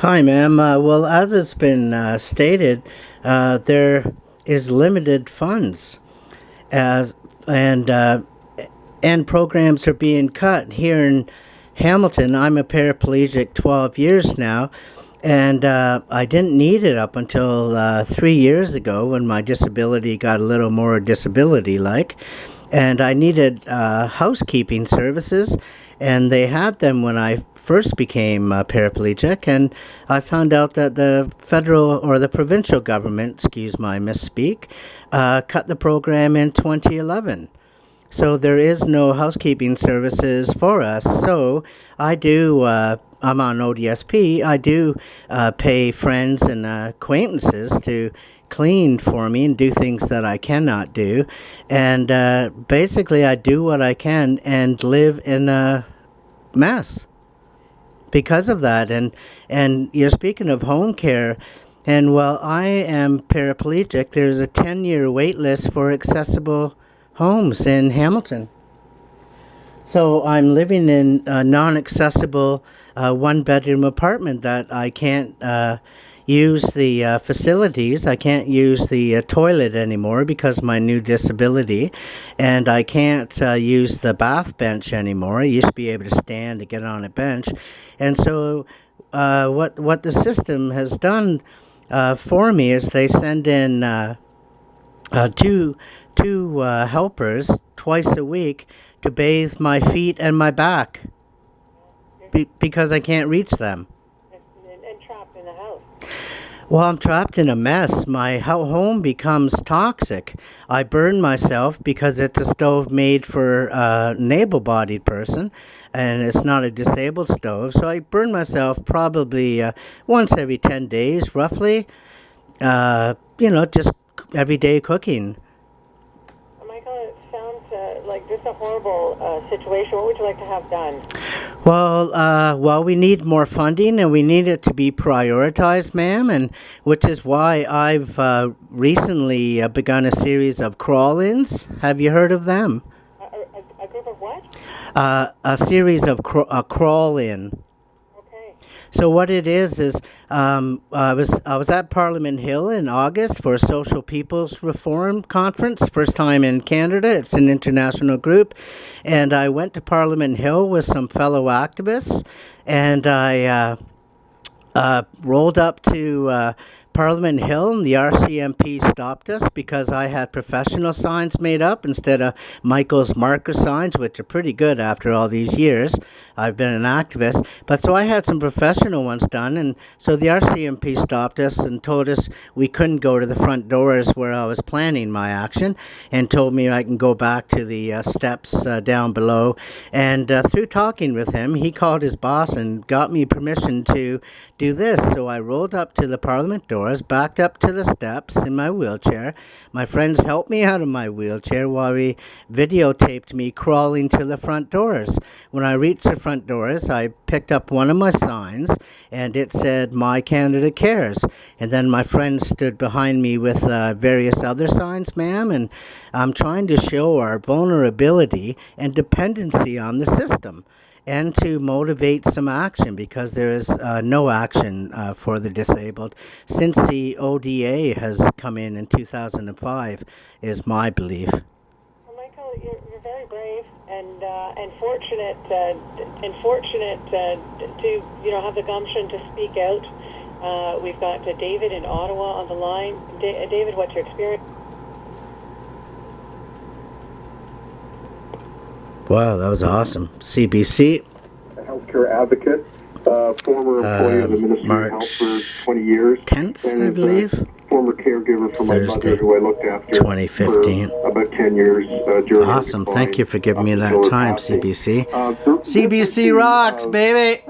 Hi, ma'am. Well, as it's been stated, there is limited funds, as and and programs are being cut here in Hamilton. I'm a paraplegic 12 years now, and I didn't need it up until 3 years ago when my disability got a little more disability like, and I needed housekeeping services, and they had them when I first became paraplegic, and I found out that the federal or the provincial government, excuse my misspeak, cut the program in 2011. So there is no housekeeping services for us. So I do. I'm on ODSP. I do pay friends and acquaintances to clean for me and do things that I cannot do, and basically I do what I can and live in a mess because of that. And you're speaking of home care, and while I am paraplegic, there's a 10-year wait list for accessible homes in Hamilton. So I'm living in a non-accessible one-bedroom apartment that I can't use the facilities. I can't use the toilet anymore because of my new disability, and I can't use the bath bench anymore. I used to be able to stand to get on a bench, and so what the system has done for me is they send in two helpers twice a week to bathe my feet and my back because I can't reach them. And trapped in the house. Well, I'm trapped in a mess. My home becomes toxic. I burn myself because it's a stove made for an able-bodied person, and it's not a disabled stove. So I burn myself probably once every 10 days, roughly. Just everyday cooking. Michael, it sounds like this is a horrible situation. What would you like to have done? Well, we need more funding, and we need it to be prioritized, ma'am, and which is why I've recently begun a series of crawl-ins. Have you heard of them? A group of what? A series of crawl-in. Okay. So what it is I was at Parliament Hill in August for a Social People's Reform Conference, first time in Canada. It's an international group, and I went to Parliament Hill with some fellow activists, and I rolled up to Parliament Hill, and the RCMP stopped us because I had professional signs made up instead of Michael's marker signs, which are pretty good after all these years. I've been an activist, but so I had some professional ones done, and so the RCMP stopped us and told us we couldn't go to the front doors where I was planning my action, and told me I can go back to the steps down below. And through talking with him, he called his boss and got me permission to do this. So I rolled up to the Parliament doors, backed up to the steps in my wheelchair. My friends helped me out of my wheelchair while we videotaped me crawling to the front doors. When I reached the front doors, I picked up one of my signs, and it said, "My Canada Cares." And then my friends stood behind me with various other signs, ma'am, and I'm trying to show our vulnerability and dependency on the system, and to motivate some action, because there is no action for the disabled since the ODA has come in 2005, is my belief. Well, Michael, you're very brave and fortunate to have the gumption to speak out. We've got David in Ottawa on the line. David, what's your experience? Wow, that was awesome. CBC. A healthcare advocate, former employee of the Ministry of Health for 20 years. 10th, and I believe. Former caregiver for my mother, who I looked after 2015. for about 10 years during Awesome. her Thank you for giving me that until her time, passing. CBC. This CBC issue rocks, of baby!